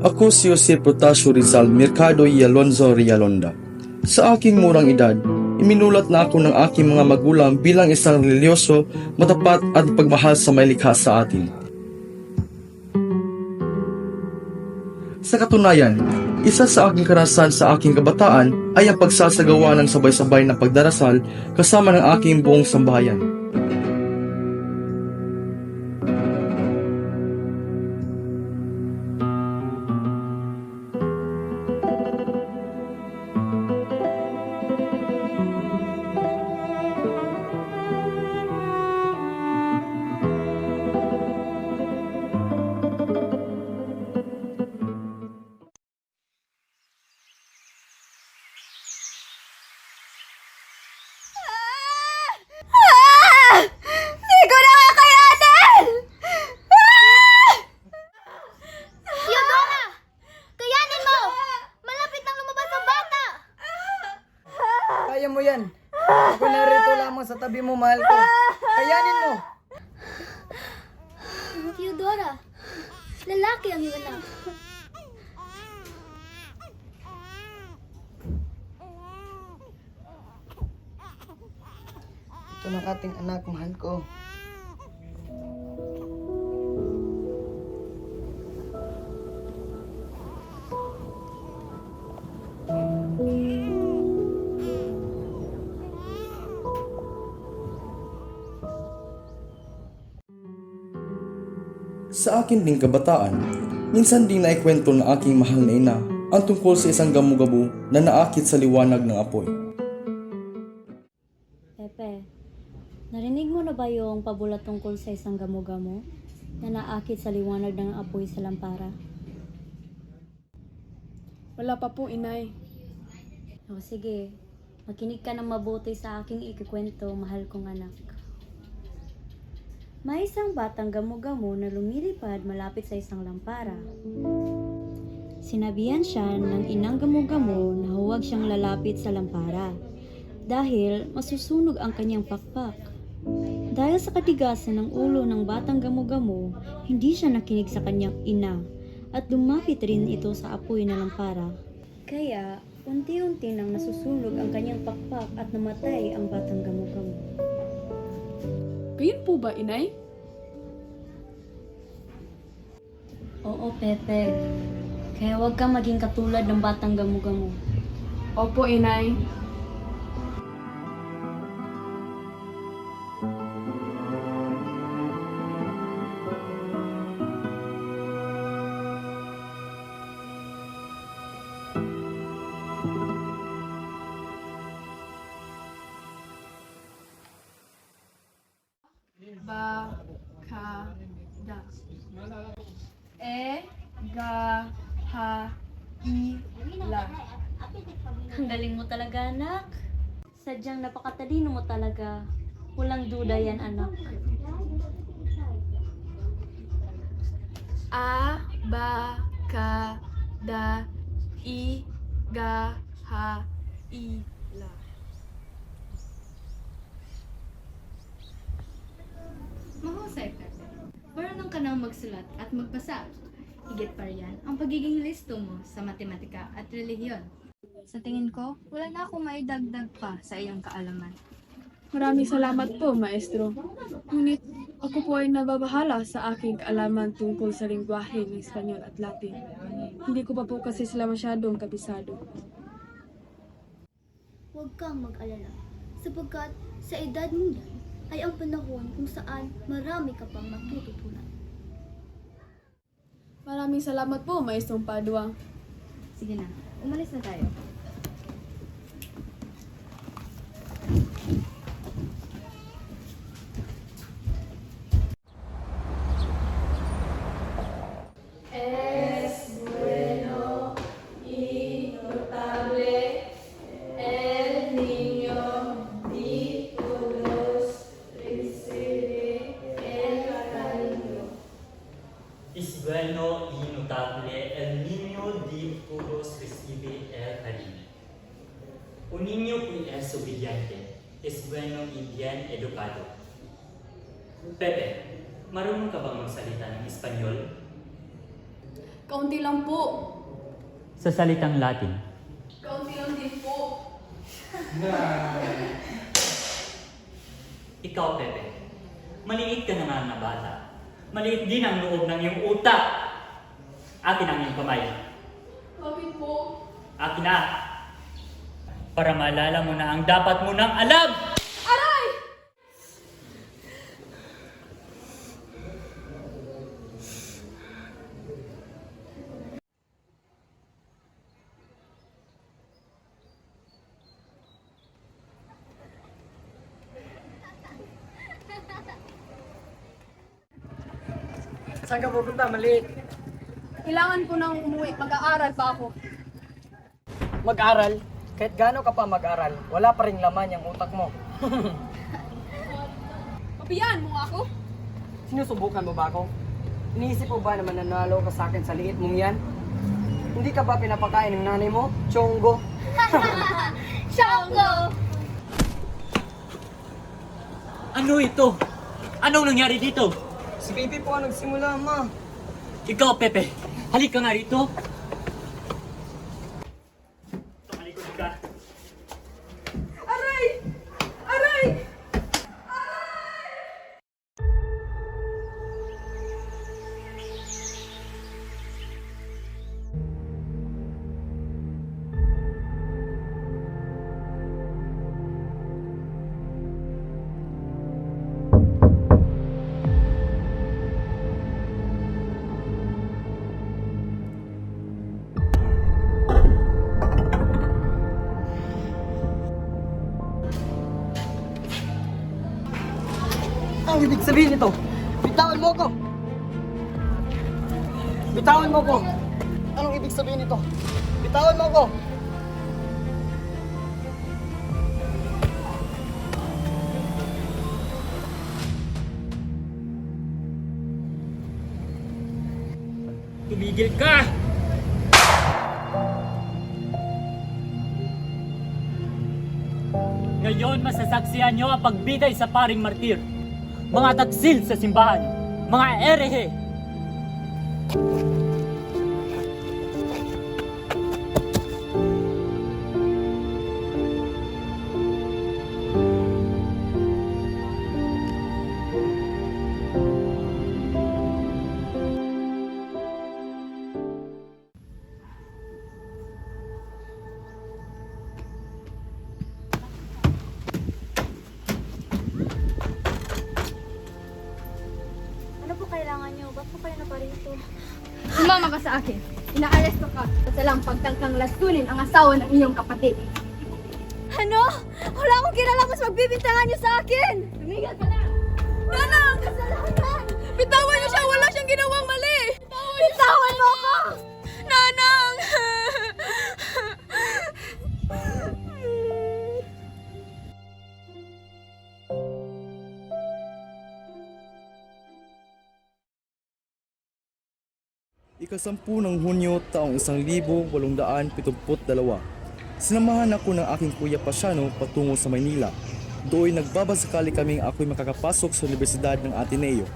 Ako si Jose Protasio Rizal Mercado y Alonzo Rialonda. Sa aking murang edad, iminulat na ako ng aking mga magulang bilang isang reliyoso, matapat at pagmahal sa may likha sa atin. Sa katunayan, isa sa aking karanasan sa aking kabataan ay ang pagsasagawa ng sabay-sabay na pagdarasal kasama ng aking buong sambahayan. Hindi ko na kakayanin! Theodora! Kayanin mo! Malapit nang lumabas ang bata! Kaya mo yan. Ako narito lamang sa tabi mo, mahal ko. Kayanin mo. Theodora, lalaki ang iyong anak. Ito ng ating anak, mahal ko. Sa akin ding kabataan, minsan ding naikwento ng aking mahal na ina ang tungkol sa isang gamu-gabu na naakit sa liwanag ng apoy. Pepe, narinig mo na ba yung pabulat tungkol sa isang gamo-gamo na naakit sa liwanag ng apoy sa lampara? Wala pa po, inay. O sige, makinig ka ng mabuti sa aking ikikwento, mahal kong anak. May isang batang gamo-gamo na lumilipad malapit sa isang lampara. Sinabihan siya ng inang gamo-gamo na huwag siyang lalapit sa lampara dahil masusunog ang kanyang pakpak. Dahil sa katigasan ng ulo ng batang gamo-gamo, hindi siya nakinig sa kanyang ina at lumapit rin ito sa apoy na lampara. Kaya, unti-unti nang nasusunog ang kanyang pakpak at namatay ang batang gamo-gamo. Ganyan po ba, inay? Oo, Pepe. Kaya huwag kang maging katulad ng batang gamo-gamo. Opo, inay. Ba-ka-da. E-ga-ha-i-la. Ang galing mo talaga, anak. Sadyang napakatalino mo talaga. Walang duda yan, anak. A-ba-ka-da-i-ga-ha-i-la. Mahusay, Pepe. Marunong ka nang magsulat at magbasa. Higit pa riyan ang pagiging listo mo sa matematika at relihiyon. Sa tingin ko, wala na akong maidagdag pa sa iyong kaalaman. Maraming salamat po, maestro. Ngunit ako po ay nababahala sa aking kaalaman tungkol sa lingwahe ng Espanyol at Latin. Hindi ko pa po kasi sila masyadong kabisado. Huwag kang mag-alala, sapagkat sa edad mo yan ay ang panahon kung saan marami ka pang matututunan. Maraming salamat po, maestrong Padua. Sige na, umalis na tayo. Es bueno y notable el niño de todos recibe el cariño. Un niño que es obediente es bueno y bien educado. Pepe, marunong ka bang magsalita ng Espanyol? Kaunti lang po. Sa salitang Latin. Kaunti lang din po. Ikaw, Pepe. Maliit ka naman na bata. Maliit din ang loob ng iyong utak. Akin ang iyong kamay. Bakit po? Akin na. Para maalala mo na ang dapat mo nang alam. Aray! Saan ka pupunta, maliit? Kailangan ko nang umuwi. Mag-aaral pa ako. Mag-aral? Kahit gaano ka pa mag-aral, wala pa ring laman yung utak mo. Pabayaan mo nga ako? Sinusubukan mo ba ako? Iniisip mo ba na mananalo ka sa akin sa liit mong yan? Hindi ka ba pinapakain ng nanay mo? Chonggo? Shango! Ano ito? Anong nangyari dito? Si baby po ang nagsimula, ma. Ikaw, Pepe. Halika nga rito. Tumalikod ka. Aray! Aray! Ang ibig sabihin nito, bitawan mo ko! Bitawan mo ko! Anong ibig sabihin nito? Bitawan mo ko! Tumigil ka! Ngayon masasaksihan niyo ang pagbigay sa paring martir. Mga taksil sa simbahan. Mga erehe. Ano po kailangan nyo? Ba't po kayo naparito? Sumama ka sa akin. Inaaresto ka at salang pagtangkang lastunin ang asawa ng iyong kapatid. Ano? Wala akong kinalaman sa magbibintangan nyo sa akin! Tumigil ka na! Nanang! Kasalanan! Bitawan niyo siya! Wala siyang ginawang mali! Bitawan mo ako! Nanang! Ikasampu ng Hunyo taong 1872. Sinamahan ako ng aking kuya Pasiano patungo sa Maynila. Doon nagbabasakali kaming ako'y makakapasok sa Universidad ng Ateneo.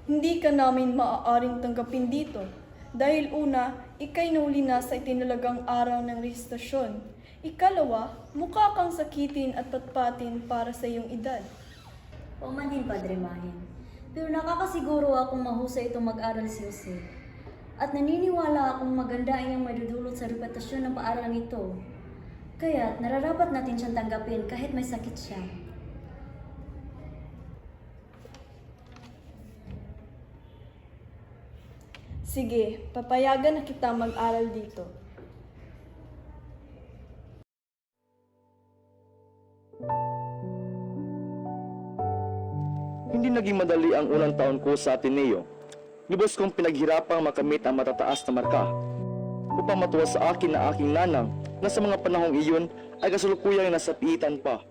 Hindi ka namin maaaring tanggapin dito dahil una, ikay nauli na sa itinalagang araw ng rehistrasyon. Ikalawa, mukha kang sakitin at patpatin para sa iyong edad. Paumanhin, Padre Mahin. Pero nakakasiguro akong mahusay itong mag-aral si Jose. At naniniwala akong maganda ang madudulot sa reputasyon ng paaralang ito. Kaya nararapat natin siyang tanggapin kahit may sakit siya. Sige, papayagan na kita mag-aral dito. Hindi naging madali ang unang taon ko sa Ateneo. Lubos kong pinaghirapang makamit ang matataas na marka. Upang matuwa sa akin na aking nanang na sa mga panahong iyon ay kasalukuyang nasa piitan pa.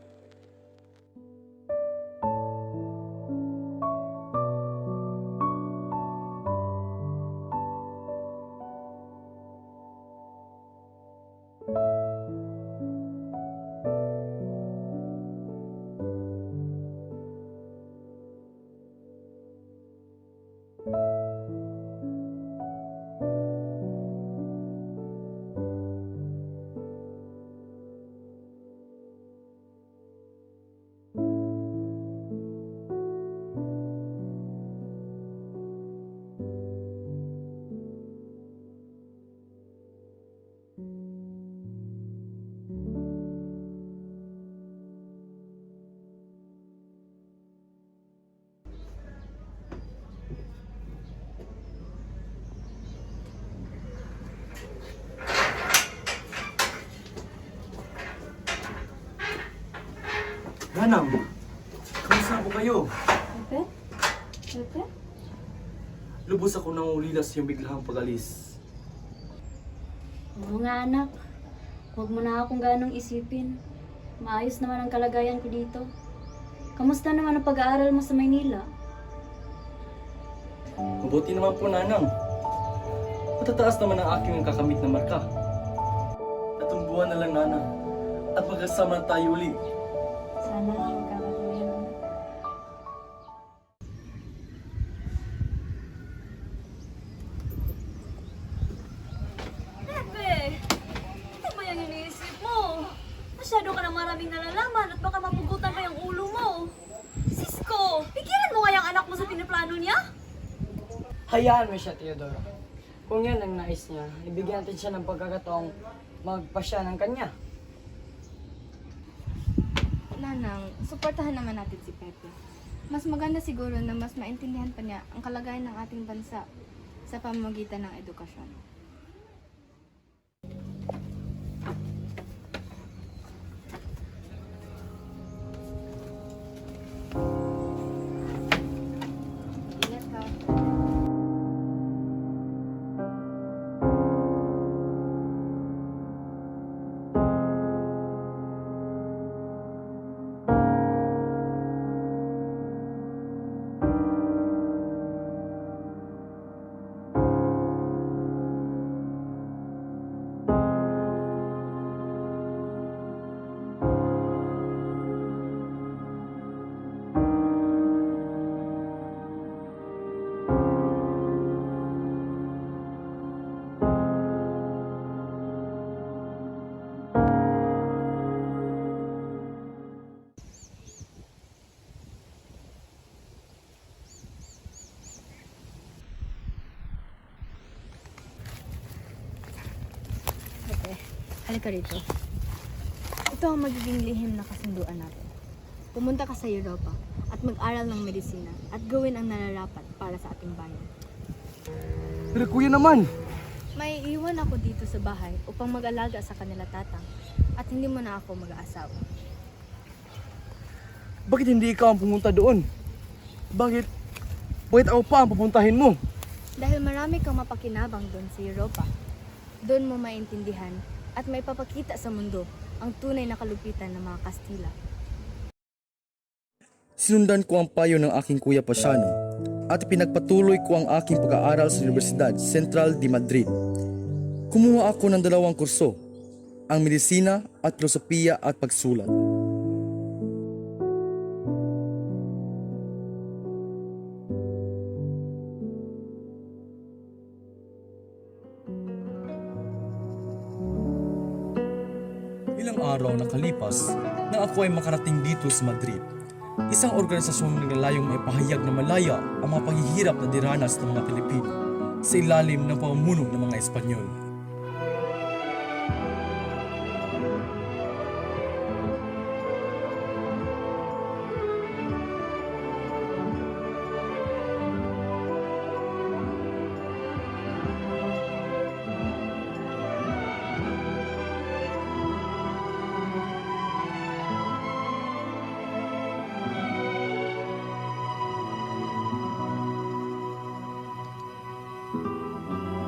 Nanang, kamusta po kayo? Pepe? Pepe? Lubos ako nang ulila sa iyong biglang pag-alis. Oo nga anak, huwag mo na akong ganong isipin. Maayos naman ang kalagayan ko dito. Kamusta naman ang pag-aaral mo sa Maynila? Mabuti naman po, Nanang. Matataas naman ang aking kakamit na marka. Atong buwan na lang, Nanang. At magkasama na tayo uli. Sana magkakatuloy naman. Pepe! Ano ba yung iniisip mo? Masyado ka na maraming nalalaman at baka mapugutan pa yung ulo mo. Sisko! Pigilan mo nga yung anak mo sa pinaplano niya? Hayaan mo siya, Teodoro. Kung yan ang nais niya, ibigyan natin siya ng pagkakataong magpasya ng kanya. Nanang, suportahan naman natin si Pepe. Mas maganda siguro na mas maintindihan pa niya ang kalagayan ng ating bansa sa pamamagitan ng edukasyon. Ingat ka. Pepe, halika rito. Ito ang magiging lihim na kasunduan natin. Pumunta ka sa Europa at mag-aral ng medisina at gawin ang nararapat para sa ating bayan. Pero kuya naman! May iwan ako dito sa bahay upang mag-alaga sa kanila tatang at hindi mo na ako mag-aasawa. Bakit hindi ikaw ang pumunta doon? Bakit ako pa ang pupuntahin mo? Dahil marami kang mapakinabang doon sa Europa. Doon mo maintindihan at may papakita sa mundo ang tunay na kalupitan ng mga Kastila. Sinundan ko ang payo ng aking kuya Pasiano at pinagpatuloy ko ang aking pag-aaral sa Universidad Central de Madrid. Kumuha ako ng 2 kurso, ang medisina at filosofiya at pagsulat. Ilang araw nakalipas na ako ay makarating dito sa Madrid. Isang organisasyong naglalayong maipahayag na malaya ang mga paghihirap na diranas ng mga Pilipino sa ilalim ng pamumuno ng mga Espanyol.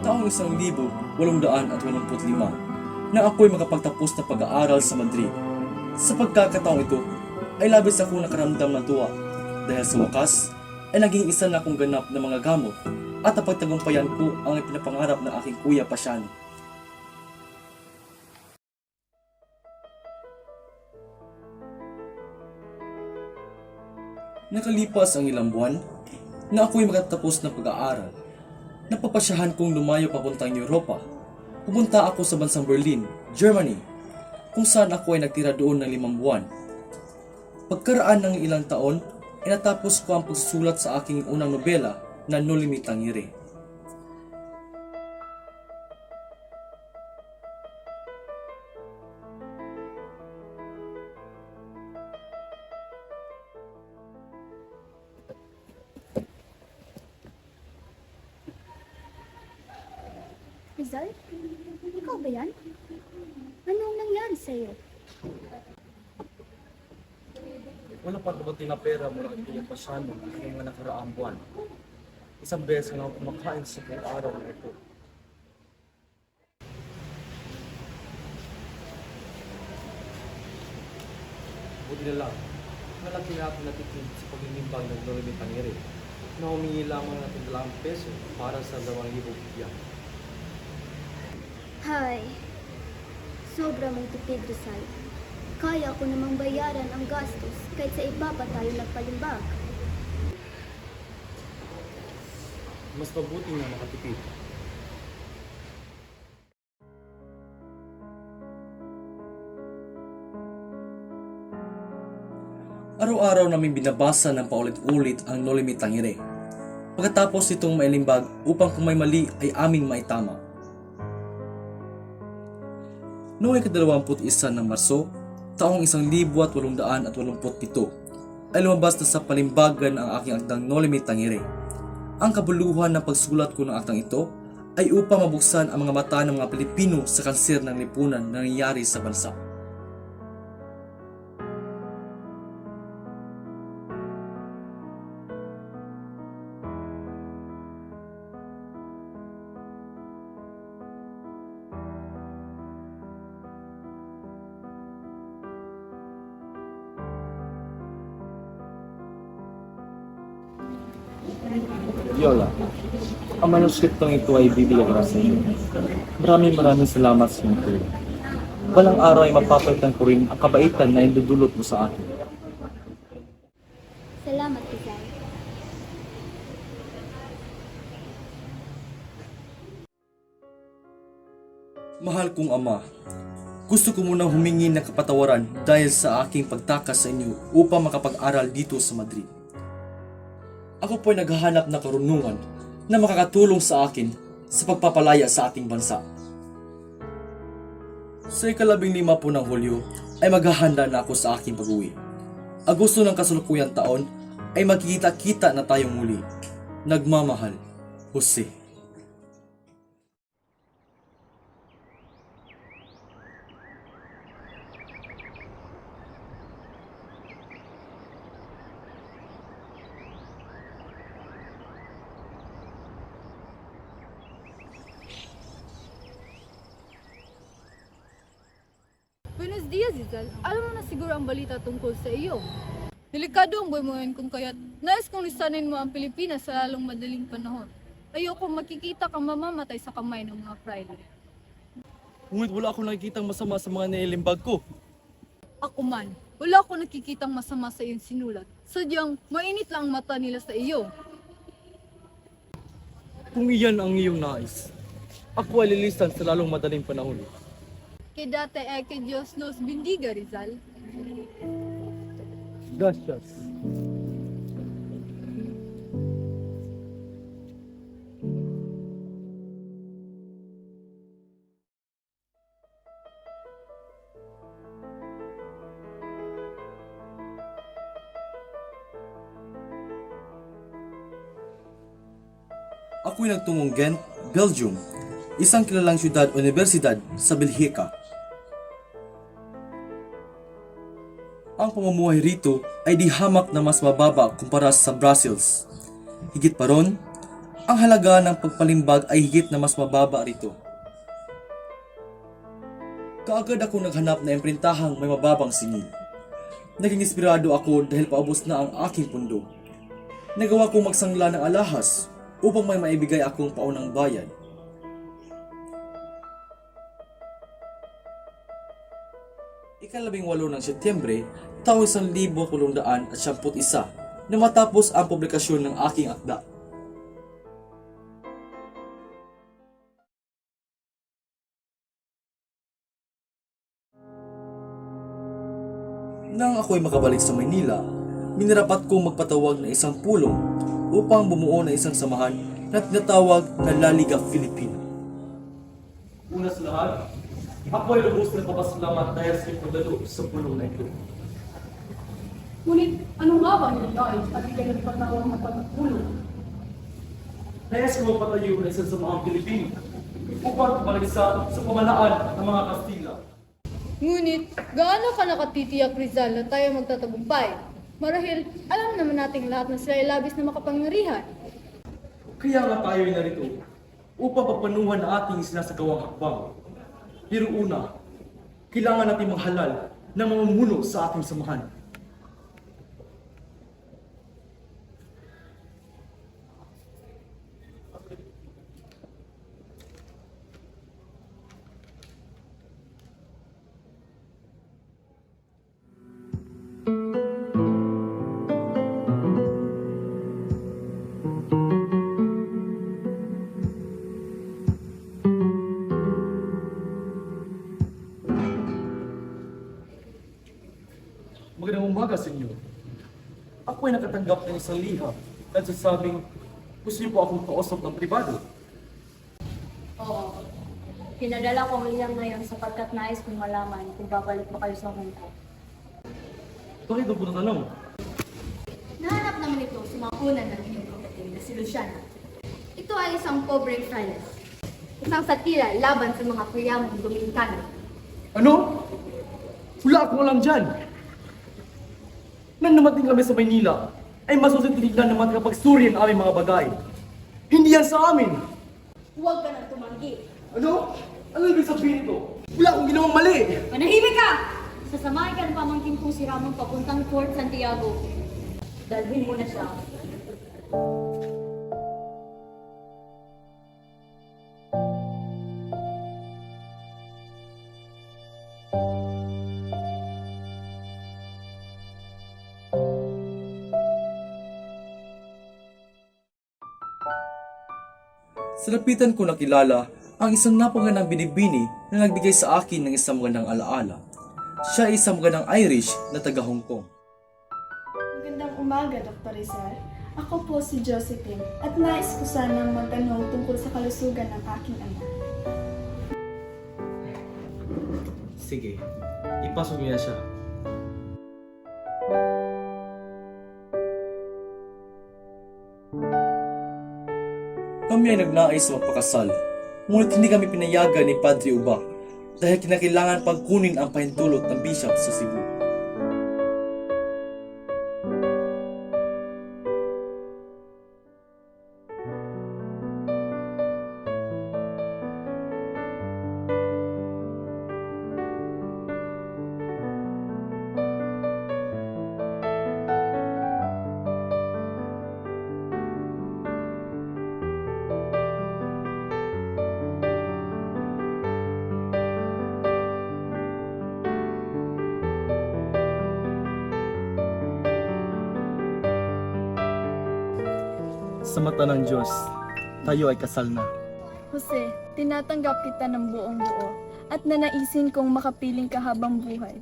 Taong 1885 na ako'y makapagtapos na pag-aaral sa Madrid. Sa pagkakataong ito ay labis akong nakaramdam ng tuwa dahil sa wakas ay naging isa na akong ganap na mga gamot at napagtagumpayan ko ang pinapangarap ng aking kuya Pasiano. Nakalipas ang ilang buwan na ako'y makatapos na pag-aaral. Napapasyahan kong lumayo papuntang Europa. Pupunta ako sa bansang Berlin, Germany, kung saan ako ay nagtira doon ng 5 buwan. Pagkaraan ng ilang taon, ay natapos ko ang pagsusulat sa aking unang nobela na No Limitangere. Rizal? Ikaw ba yan? Anong nangyari sa'yo? Wala pa dumating na pera mula kay Kuya Pasiano ng mga nakaraang buwan. Isang beses na ako kumakain sa buong araw na ito. Buti na lang, malaki na ako natipid sa paglilimbag ng Lolo Tangere na humingi lamang ng 2 peso para sa 2,000 bigyan. Hay, sobra mong tipid, Rizal. Kaya ko namang bayaran ang gastos kahit sa iba pa tayo nagpalimbag. Mas mabuti na makatipid. Araw-araw namin binabasa ng paulit-ulit ang Nolimi Tangere. Pagkatapos itong mailimbag upang kung may mali ay aming maitama. Noong ika-21 ng Marso, taong 1887, ay lumabas na sa palimbagan ang aking akdang Nolimi Tangere. Ang kabuluhan ng pagsulat ko ng aktang ito ay upang mabuksan ang mga mata ng mga Pilipino sa kanser ng lipunan na nangyayari sa bansa. Yola, ang manuskriptong ito ay bibigyan ko sa iyo. Maraming salamat sa iyo. Walang araw ay mapapalitan ko rin ang kabaitan na indudulot mo sa akin. Salamat, Rizal. Mahal kong ama, gusto ko munang humingi ng kapatawaran dahil sa aking pagtakas sa inyo upang makapag-aral dito sa Madrid. Ako po ay naghahanap ng karunungan na makakatulong sa akin sa pagpapalaya sa ating bansa. Sa 15 po ng Hulyo ay maghahanda na ako sa aking pag-uwi. Agosto ng kasalukuyang taon ay magkikita-kita na tayong muli. Nagmamahal, Jose. Buenos dias, Rizal. Alam mo na siguro ang balita tungkol sa iyo. Delikado ang buhay mo ngayon kung kaya't nais kong lisanin mo ang Pilipinas sa lalong madaling panahon. Ayoko makikita kang mamamatay sa kamay ng mga praile. Ngunit wala akong nakikitang masama sa mga nailimbag ko. Ako man, wala akong nakikitang masama sa iyong sinulat. Sadyang mainit lang ang mata nila sa iyo. Kung iyan ang iyong nais, ako ay lilisan sa lalong madaling panahon. Quédate que Dios nos bendiga, Rizal. Gracias. Ako'y nagtungong Ghent, Belgium, isang kilalang syudad o universidad sa Belhika. Ang pamumuhay rito ay di hamak na mas mababa kumpara sa Brussels. Higit pa ron, ang halaga ng pagpalimbag ay higit na mas mababa rito. Kaagad ako naghanap na imprintahang may mababang singil. Naging inspirado ako dahil paubos na ang aking pundo. Nagawa kong magsangla ng alahas upang may maibigay akong paunang bayad. Ika-18 ng Setyembre, taong 1871 na matapos ang publikasyon ng aking akda. Nang ako'y makabalik sa Maynila, minarapat kong magpatawag ng isang pulong upang bumuo ng isang samahan na tinatawag na La Liga Filipina. Una sa lahat, ako ay lubos na papasalamat dahil sa ipagdalo sa pulong na ito. Ngunit ano nga ba ang nais at ikay nagpatawag na pagpulong? Nais ko magpatayo ng isang samahang Pilipino upang tumalagisa sa pamalaan ng mga Kastila. Ngunit, gaano ka nakatitiyak, Rizal, na tayo magtatagumpay? Marahil, alam naman nating lahat na sila ay labis na makapangyarihan. Kaya nga tayo ay narito upang papanuhan ang ating sinasagawang hakbang. Pero una, kailangan natin manghalal na mamumuno sa ating samahan. Magandang umaga sa inyo. Ako ay nakatanggap ng isang liham at sasabing gusto niyo po akong kausap ng pribado. Oo. Pinadala ko ang liham ngayon sapagkat nais kong malaman kung babalik ba kayo sa Hong Kong. Bakit po natanong? Nahanap naman ito sa mga unan ng inyong kapatid na si Luciana. Ito ay isang pobreng friars. Isang satira laban sa mga kuyamong Dominikano. Ano? Wala akong alam dyan. Nang namating kami sa Maynila, ay masusunod tinignan naman kapagsuri ang aming mga bagay. Hindi yan sa amin! Huwag ka nang tumanggi. Ano? Ano ibig sabihin ito? Wala akong ginawang mali! Manahimik ka! Sasamahin ka ng pamangkin kong si Ramon papuntang Fort Santiago. Dalhin mo na siya. Sa lapitan ko nakilala ang isang napagandang binibini na nagbigay sa akin ng isang magandang alaala. Siya ay isang magandang Irish na taga Hong Kong. Magandang umaga, Dr. Rizal. Ako po si Josephine at nais ko sanang magtanong tungkol sa kalusugan ng aking ama. Sige, ipasok niya siya. Kami ay nagnais magpakasal, ngunit hindi kami pinayagan ni Padre Uba dahil kinakailangan pang kunin ang pahintulot ng bishop sa Cebu. Sa mata ng Diyos, tayo ay kasal na. Jose, tinatanggap kita ng buong buo at nanaisin kong makapiling ka habang buhay.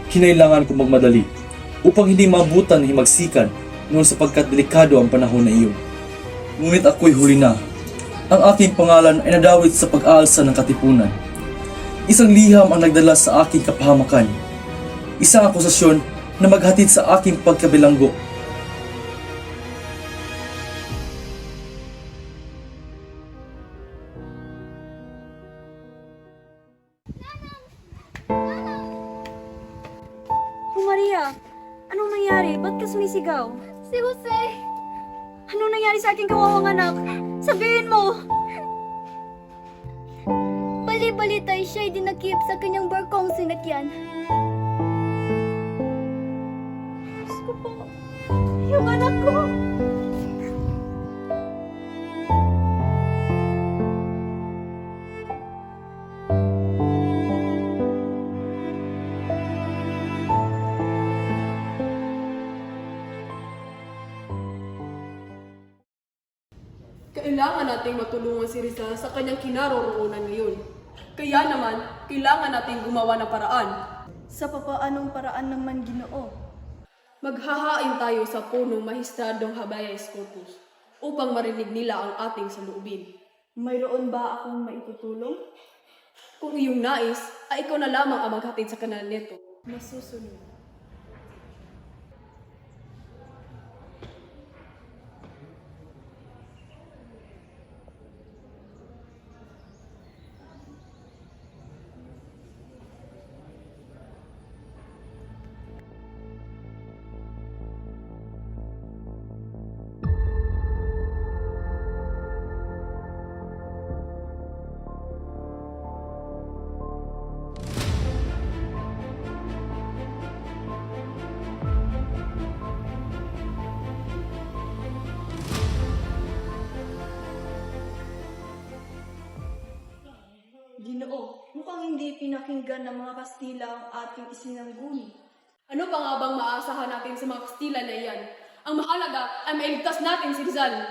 Kinailangan kong magmadali upang hindi maabutan ng himagsikan noon sapagkat delikado ang panahon na iyon. Ngunit ako'y huli na. Ang aking pangalan ay nadawit sa pag-aalsa ng katipunan. Isang liham ang nagdala sa aking kapahamakan. Isang akusasyon na maghatid sa aking pagkabilanggo. Maria, anong nangyari? Ba't ka sumisigaw? Si Jose! Anong nangyari sa aking kawawang anak? Sabihin mo! Bali-balita ay siya'y dinakip sa kanyang barkong sinakyan. Diyos ko po, yung anak ko! Kailangan nating matulungan si Rizal sa kanyang kinaroroonan ngayon. Kaya naman, kailangan nating gumawa ng paraan. Sa papaanong paraan naman, Ginoo? Maghahain tayo sa punong Mahistradong Habeas Corpus upang marinig nila ang ating saloobin. Mayroon ba akong maitutulong? Kung iyong nais, ay ikaw na lamang ang maghatid sa kanal nito. Masusunod. Ginoo, mukhang hindi pinakinggan ng mga Kastila ang ating isinangguni. Ano pa nga bang maaasahan natin sa mga Kastila na iyan? Ang mahalaga ay mailigtas natin si Rizal.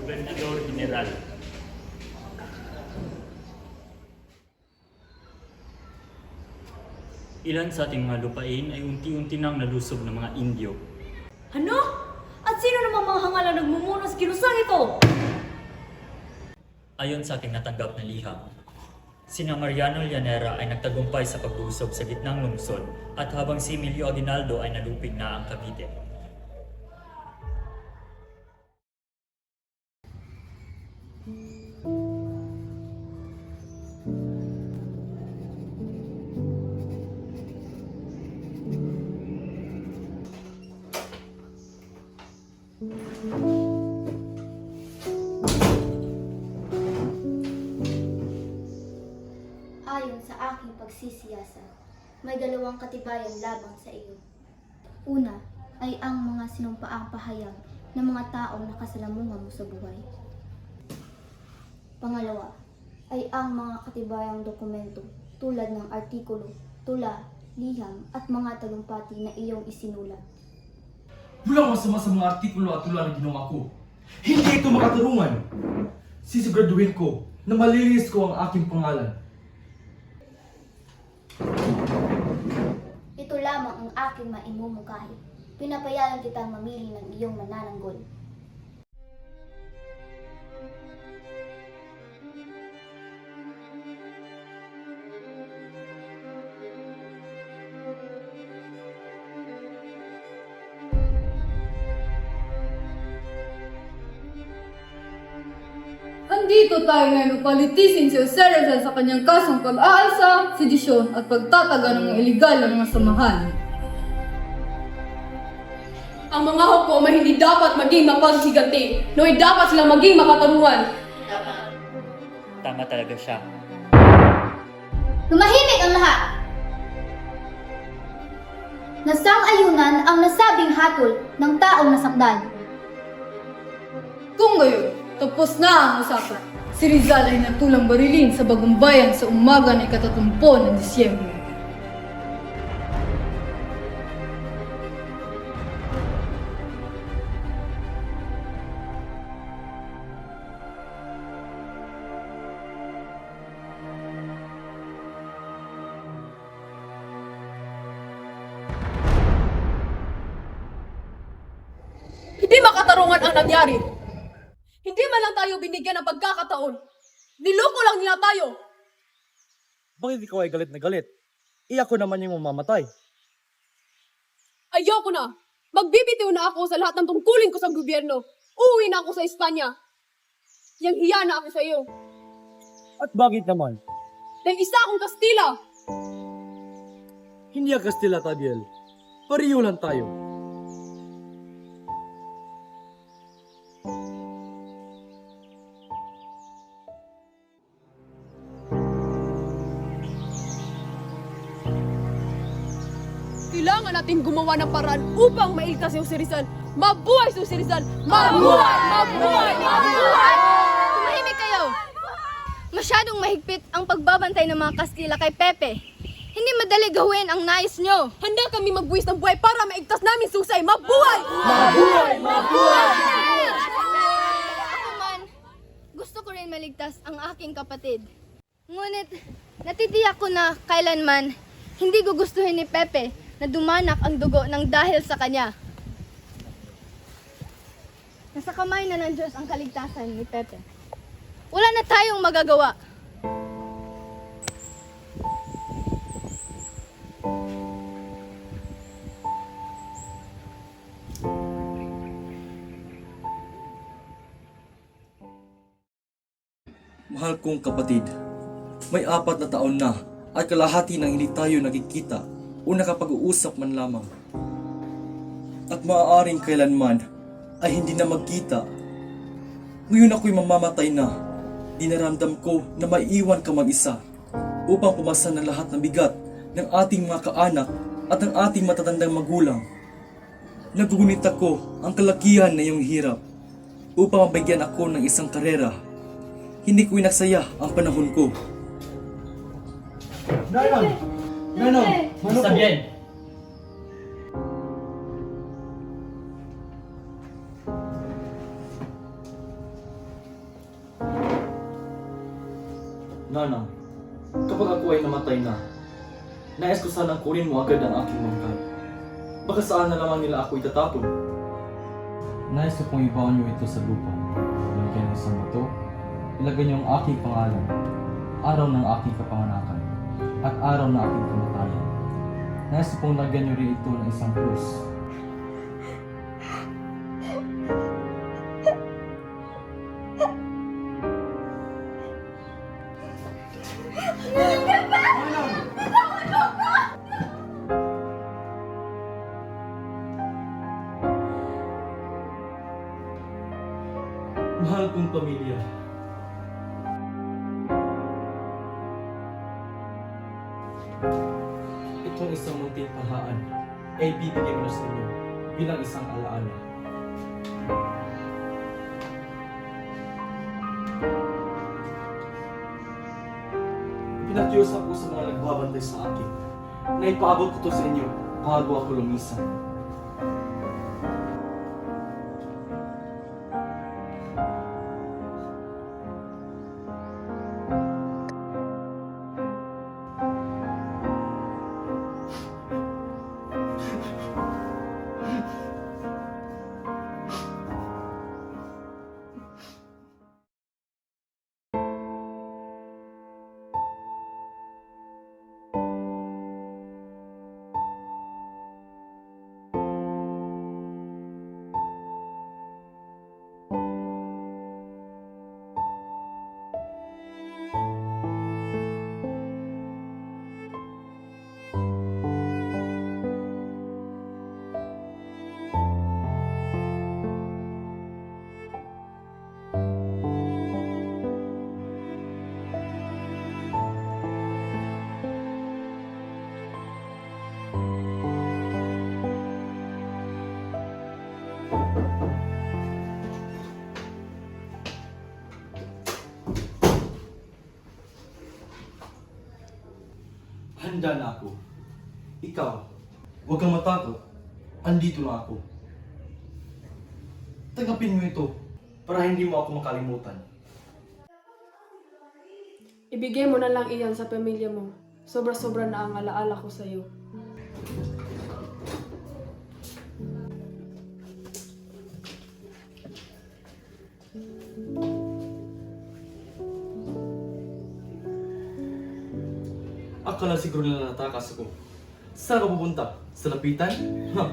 Gobernador General. Ilan sa ating mga lupain ay unti-unti nang nalusob ng mga Indio. Ano? At sino namang mga hangalan nagmumuno sa kinusang ito? Ayon sa aking natanggap na liham, sina Mariano Llanera ay nagtagumpay sa paglusob sa gitnang lungsod at habang si Emilio Aguinaldo ay nalupig na ang Cavite. Ayon sa aking pagsisiyasa, may dalawang katibayan laban sa iyo. Una ay ang mga sinumpaang pahayag ng mga taong nakasalamuha mo sa buhay. Pangalawa ay ang mga katibayang dokumento tulad ng artikulo, tula, liham at mga talumpati na iyong isinulat. Walang masama sa mga artikulo at tula na ginawa ko. Hindi ito makatarungan. Sisiguraduhin ko na malinis ko ang aking pangalan. Ito lamang ang aking maimumukahi. Pinapayagan kitang mamili ng iyong manananggol. Andito tayo ngayon upang litisin si Jose Rizal sa kanyang kasong pag-aalsa, sedisyon at pagtataga ng mga iligal na mga samahan. Ang mga hukom ay hindi dapat maging mapaghiganti, no ay dapat silang maging makatarungan. Tama talaga siya. Tumahimik ang lahat! Nasang-ayunan ang nasabing hatol ng taong nasakdan. Kung gayon, tapos na ang usapan. Si Rizal ay natulang barilin sa Bagong Bayan sa umaga ng 30 ng Disyembre. Hindi makatarungan ang nangyari. Hindi man lang tayo binigyan ng pagkakataon. Niloko lang nila tayo. Bakit ikaw ay galit na galit? Iyak ko naman yung mamamatay. Ayoko na. Magbibitiw na ako sa lahat ng tungkulin ko sa gobyerno. Uuwi na ako sa Espanya. Yang hiya na ako sa iyo. At bakit naman? Dahil isa akong Kastila. Hindi ang Kastila, Tabiel. Pariyo lang tayo. Kailangan natin gumawa ng paraan upang mailigtas si Rizal. Mabuhay si Rizal! Mabuhay! Mabuhay! Mabuhay! Tumahimik kayo! masyadong mahigpit ang pagbabantay ng mga Kastila kay Pepe. Hindi madali gawin ang nais nyo. Handa kami magbuwis ng buhay para maigtas namin susay. Mabuhay! Ako man, gusto ko rin maligtas ang aking kapatid. Ngunit, natitiyak ko na kailanman hindi gugustuhin ni Pepe na dumanak ang dugo ng dahil sa kanya. Nasa kamay na ng Diyos ang kaligtasan ni Pepe. Wala na tayong magagawa. Mahal kong kapatid, may 4 na taon na at kalahati nang hindi tayo nagkikita o nakapag-uusap man lamang. At maaaring kailanman ay hindi na magkita. Ngayon ako'y mamamatay na. Dinaramdam ko na maiiwan ka mag-isa upang pumasan ng lahat ng bigat ng ating mga kaanak at ng ating matatandang magulang. Nagugunit ako ang kalakihan na iyong hirap upang mabigyan ako ng isang karera. Hindi ko inaksaya ang panahon ko. Nanang! Nanang! Ano Está po? bien. Nanang, kapag ako ay namatay na, nais ko sanang kunin mo agad ang aking bangkay. Baka saan na lamang nila ako itatapon. Nais ko pong ibaon niyo ito sa lupa. Lagyan ng isang bato, ilagay niyo ang aking pangalan, araw ng aking kapanganakan, at araw ng aking kamatayan. Nais ko pong lagyan niyo rin ito ng isang krus. Mahal kong pamilya. Itong isang munting pahaan ay bibigyan ko sa inyo bilang isang alaala. Pinatios ako sa mga nagbabantay sa akin na ipaabot ko to sa inyo bago ako lumisan. Handa na ako. Ikaw, huwag kang matakot. Andito na ako. Tanggapin mo ito para hindi mo ako makalimutan. Ibigay mo na lang iyan sa pamilya mo. Sobra-sobra na ang alaala ko sa iyo. Akala siguro nila natakas ako. Saan ka pupunta? Sa lapitan? Ha?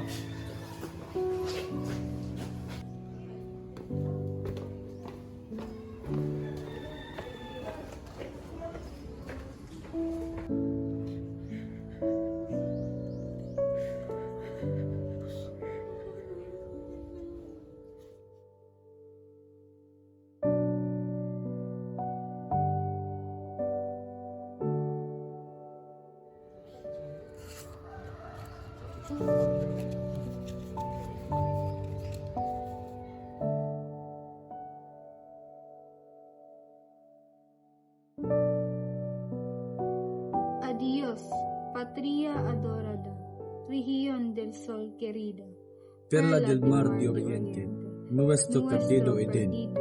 Adiós, patria adorada, región del sol querida. Perla del mar de oriente, nuestro perdido Eden.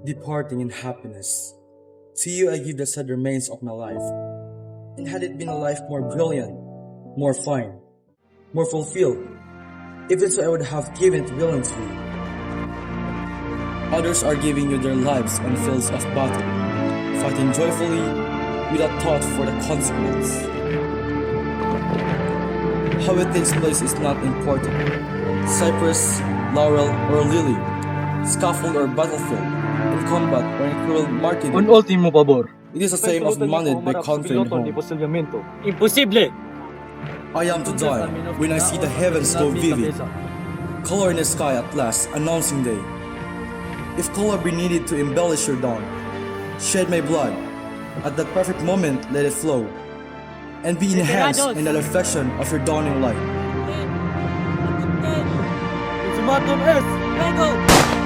Departing in happiness. To you I give the sad remains of my life. And had it been a life more brilliant, more fine, more fulfilled, even so I would have given it willingly. Others are giving you their lives on fields of battle, fighting joyfully without thought for the consequence. How it takes place is not important. Cypress, laurel, or lily, scaffold or battlefield, in combat or in cruel martyrdom. Un último favor. It is the same as demanded by conquering home. Imposible. I am to die when I see the heavens go vivid, color in the sky at last, announcing day. If color be needed to embellish your dawn, shed my blood. At that perfect moment, let it flow, and be enhanced in the reflection of your dawning light. Ultimatum es, Lego!